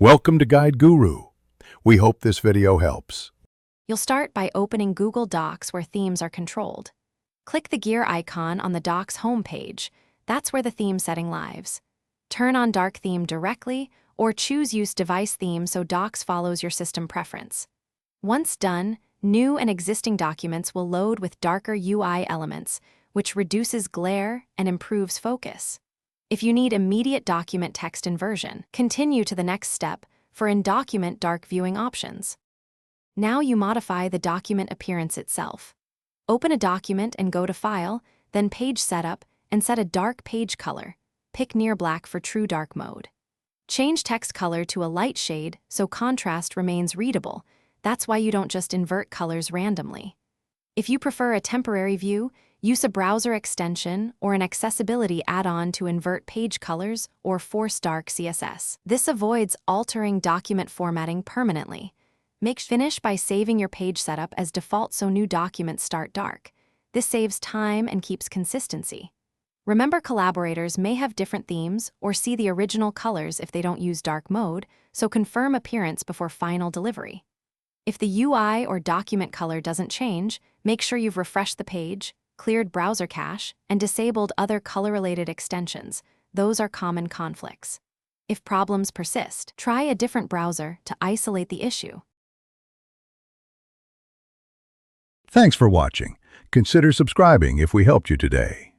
Welcome to Guide Guru. We hope this video helps. You'll start by opening Google Docs where themes are controlled. Click the gear icon on the Docs homepage. That's where the theme setting lives. Turn on Dark Theme directly, or choose Use Device Theme so Docs follows your system preference. Once done, new and existing documents will load with darker UI elements, which reduces glare and improves focus. If you need immediate document text inversion, continue to the next step for in-document dark viewing options. Now you modify the document appearance itself. Open a document and go to File, then Page Setup, and set a dark page color. Pick Near Black for true dark mode. Change text color to a light shade so contrast remains readable. That's why you don't just invert colors randomly. If you prefer a temporary view, use a browser extension or an accessibility add-on to invert page colors or force dark CSS. This avoids altering document formatting permanently. Finish by saving your page setup as default so new documents start dark. This saves time and keeps consistency. Remember, collaborators may have different themes or see the original colors if they don't use dark mode, so confirm appearance before final delivery. If the UI or document color doesn't change, make sure you've refreshed the page, cleared browser cache, and disabled other color-related extensions. Those are common conflicts. If problems persist, try a different browser to isolate the issue. Thanks for watching. Consider subscribing if we helped you today.